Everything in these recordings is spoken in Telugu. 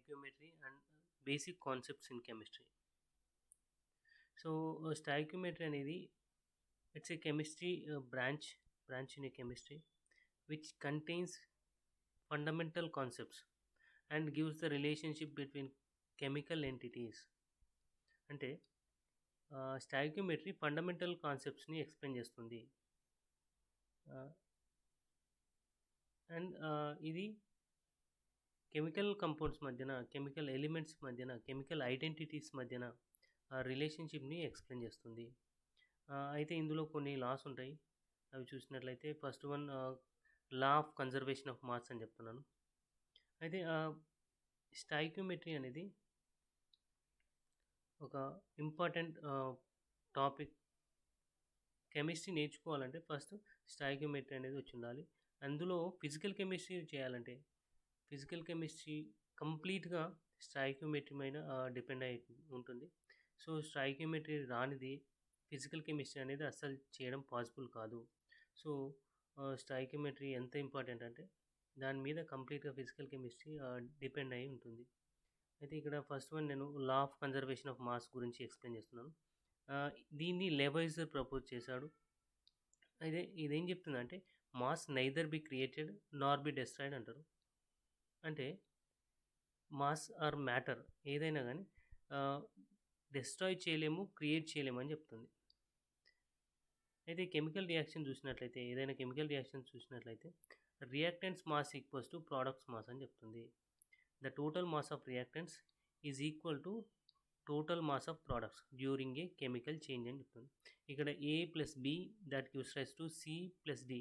stoichiometry and basic concepts in chemistry. So, stoichiometry అనేది it's a chemistry branch in a chemistry which contains fundamental concepts and gives the relationship between chemical entities. అంటే స్టాయిక్యోమెట్రీ ఫండమెంటల్ కాన్సెప్ట్స్ని ఎక్స్ప్లెయిన్ చేస్తుంది. అండ్ ఇది కెమికల్ కంపౌండ్స్ మధ్యన, కెమికల్ ఎలిమెంట్స్ మధ్యన, కెమికల్ ఐడెంటిటీస్ మధ్యన రిలేషన్షిప్ని ఎక్స్ప్లెయిన్ చేస్తుంది. అయితే ఇందులో కొన్ని లాస్ ఉంటాయి. అవి చూసినట్లయితే first one law of conservation of mass అని చెప్తున్నాను. అయితే స్టాయిక్యోమెట్రీ అనేది ఒక ఇంపార్టెంట్ టాపిక్. కెమిస్ట్రీ నేర్చుకోవాలంటే ఫస్ట్ స్టాయిక్యోమెట్రీ అనేది వచ్చి ఉండాలి. అందులో ఫిజికల్ కెమిస్ట్రీ చేయాలంటే ఫిజికల్ కెమిస్ట్రీ కంప్లీట్గా స్టాయిక్యోమెట్రీ పైన డిపెండ్ అయి ఉంటుంది. సో స్టాయిక్యోమెట్రీ రానిది ఫిజికల్ కెమిస్ట్రీ అనేది అస్సలు చేయడం పాసిబుల్ కాదు. సో స్టాయిక్యోమెట్రీ ఎంత ఇంపార్టెంట్ అంటే దాని మీద కంప్లీట్గా ఫిజికల్ కెమిస్ట్రీ డిపెండ్ అయి ఉంటుంది. అయితే ఇక్కడ ఫస్ట్ వన్ నేను లా ఆఫ్ కన్జర్వేషన్ ఆఫ్ మాస్ గురించి ఎక్స్ప్లెయిన్ చేస్తున్నాను. దీన్ని లెవైజర్ ప్రపోజ్ చేశాడు. అయితే ఇదేం చెప్తుందంటే mass neither be created Nar B destroyed అంటారు. అంటే మాస్ ఆర్ మ్యాటర్ ఏదైనా కానీ డెస్ట్రాయ్ చేయలేము, క్రియేట్ చేయలేము అని చెప్తుంది. అయితే కెమికల్ రియాక్షన్ చూసినట్లయితే ఏదైనా కెమికల్ రియాక్షన్ చూసినట్లయితే reactants mass equals to products mass అని చెప్తుంది. The total mass of reactants is equal to total mass of products during a chemical change అని చెప్తుంది. ఇక్కడ A plus B that gives rise to C plus D.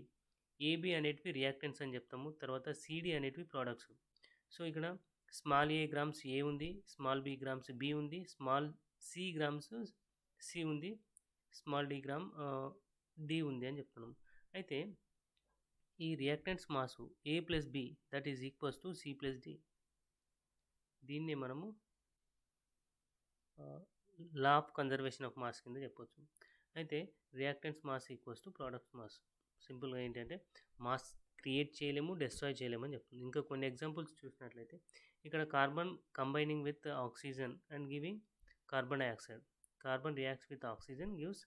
AB అనేటివి రియాక్టెంట్స్ అని చెప్తాము, తర్వాత సిడి అనేటివి ప్రోడక్ట్స్. సో ఇక్కడ స్మాల్ ఏ గ్రామ్స్ ఏ ఉంది, స్మాల్ బి గ్రామ్స్ బి ఉంది, స్మాల్ సి గ్రామ్స్ సి ఉంది, స్మాల్ డి గ్రామ్ డి ఉంది అని చెప్తున్నాము. అయితే ఈ reactants mass A plus B that is equals to C plus D. దీన్ని మనము law of conservation of mass కింద చెప్పొచ్చు. అయితే reactants mass equals to products mass. సింపుల్గా ఏంటంటే మాస్ క్రియేట్ చేయలేము, డెస్ట్రాయ్ చేయలేము అని చెప్తుంది. ఇంకా కొన్ని ఎగ్జాంపుల్స్ చూసినట్లయితే ఇక్కడ carbon combining with oxygen and giving carbon dioxide. Carbon reacts with oxygen gives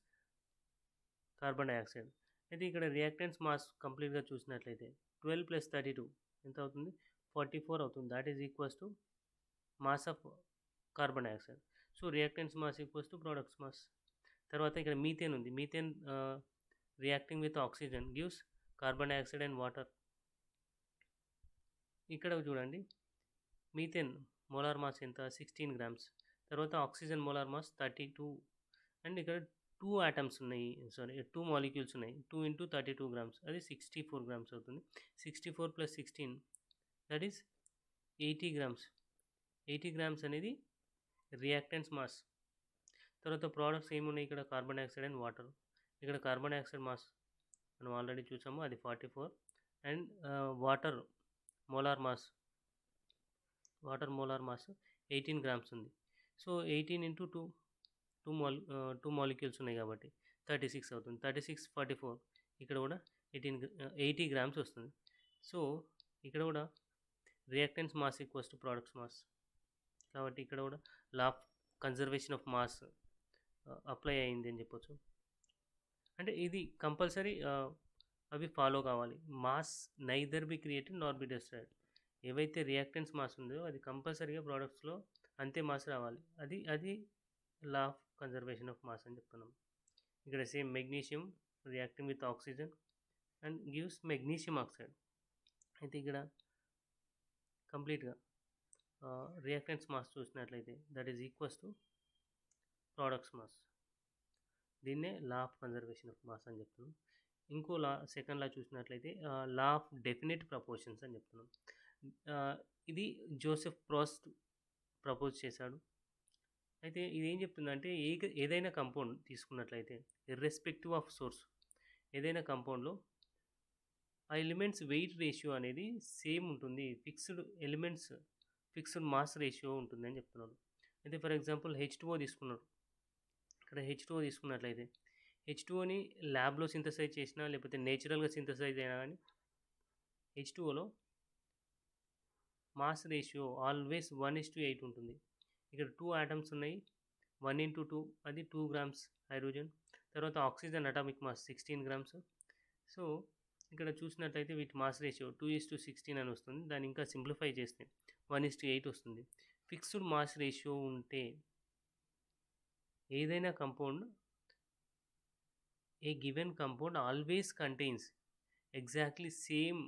carbon dioxide. అయితే ఇక్కడ రియాక్టెంట్స్ మాస్ కంప్లీట్గా చూసినట్లయితే 12 + 32 ఎంత అవుతుంది? 44 అవుతుంది. That is equals to mass of carbon dioxide. So reactants mass equals to products mass. తర్వాత ఇక్కడ మీథేన్ ఉంది. Methane reacting with oxygen gives carbon dioxide and water. ఇక్కడ చూడండి మీథేన్ మోలార్ మాస్ ఎంత? 16 గ్రామ్స్. తర్వాత ఆక్సిజన్ మోలార్ మాస్ 32. అండ్ ఇక్కడ 2 ఆటమ్స్ ఉన్నాయి, 2 మాలిక్యూల్స్ ఉన్నాయి. 2 × 32 గ్రామ్స్, అది 64 గ్రామ్స్ అవుతుంది. 64 + 16 దట్ ఈస్ 80 గ్రామ్స్. 80 గ్రామ్స్ అనేది రియాక్టెంట్స్ మాస్. తర్వాత ప్రోడక్ట్స్ ఏమున్నాయి? ఇక్కడ కార్బన్ డైఆక్సైడ్ అండ్ వాటర్. ఇక్కడ కార్బన్ డైఆక్సైడ్ మాస్ మనం ఆల్రెడీ చూసాము, అది 44. And water molar mass 18 grams ఉంది. సో 18 × 2 2 మాలిక్యూల్స్ ఉన్నాయి కాబట్టి 36 అవుతుంది. 36 44 ఇక్కడ కూడా 80 గ్రామ్స్ వస్తుంది. సో ఇక్కడ కూడా reactants mass equals to products mass. కాబట్టి ఇక్కడ కూడా లా of conservation of mass apply అయింది అని చెప్పొచ్చు. అంటే ఇది కంపల్సరీ అవి ఫాలో కావాలి. Mass neither be created Nar B destroyed. ఏవైతే రియాక్టెంట్స్ మాస్ ఉందో అది కంపల్సరీగా ప్రోడక్ట్స్లో అంతే మాస్ రావాలి. అది లా ఆఫ్ కన్జర్వేషన్ ఆఫ్ మాస్ అని చెప్తున్నాం. ఇక్కడ same magnesium reacting with oxygen and gives magnesium oxide. అయితే ఇక్కడ కంప్లీట్గా రియాక్టెంట్స్ మాస్ చూసినట్లయితే that is equals to products mass. దీన్నే law of conservation of mass అని చెప్తున్నాం. ఇంకో లా, సెకండ్ లా చూసినట్లయితే లా ఆఫ్ డెఫినెట్ ప్రపోర్షన్స్ అని చెప్తున్నాం. ఇది జోసెఫ్ ప్రోస్ట్ ప్రపోజ్ చేశాడు. అయితే ఇది ఏం చెప్తుందంటే ఏదైనా కంపౌండ్ తీసుకున్నట్లయితే ఇర్రెస్పెక్టివ్ ఆఫ్ సోర్స్, ఏదైనా కంపౌండ్లో ఆ ఎలిమెంట్స్ వెయిట్ రేషియో అనేది సేమ్ ఉంటుంది. ఫిక్స్డ్ మాస్ రేషియో ఉంటుంది అని చెప్తున్నాడు. అయితే ఫర్ ఎగ్జాంపుల్ H2O తీసుకున్నాడు. ఇక్కడ H2O తీసుకున్నట్లయితే H2Oని ల్యాబ్లో సింథసైజ్ చేసినా లేకపోతే నేచురల్గా సింథసైజ్ అయినా కానీ H2Oలో మాస్ రేషియో ఆల్వేస్ 1:8 ఉంటుంది. ఇక్కడ 2 ఆటమ్స్ ఉన్నాయి. 1:2 అది 2 గ్రామ్స్ హైడ్రోజన్. తర్వాత oxygen atomic mass 16 grams. So ఇక్కడ చూసినట్లయితే వీటి మాస్ రేషియో 2:16 అని వస్తుంది. దాన్ని ఇంకా సింప్లిఫై చేస్తే 1:8 వస్తుంది. ఫిక్స్డ్ మాస్ రేషియో ఉంటే ఏదైనా compound a given compound always contains exactly same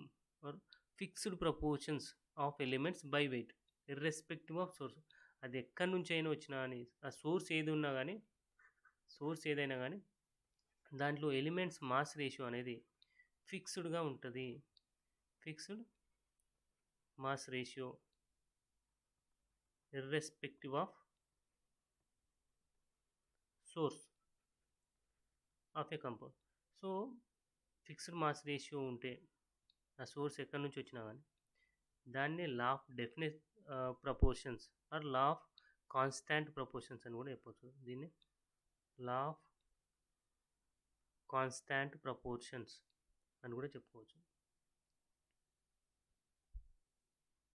or fixed proportions of elements by weight irrespective of source. అది ఎక్కడి నుంచి అయినా వచ్చినా అని ఆ సోర్స్ ఏది ఉన్నా కానీ సోర్స్ ఏదైనా కానీ దాంట్లో ఎలిమెంట్స్ మాస్ రేషియో అనేది ఫిక్స్డ్గా ఉంటుంది. Fixed mass ratio irrespective of source of a compound. So fixed mass ratio ఉంటే ఆ సోర్స్ ఎక్కడి నుంచి వచ్చినా కానీ దాన్ని law of definite proportions or law of constant proportions అని కూడా చెప్పవచ్చు. దీన్ని లా ఆఫ్ కాన్స్టాంట్ ప్రపోర్షన్స్ అని కూడా చెప్పుకోవచ్చు.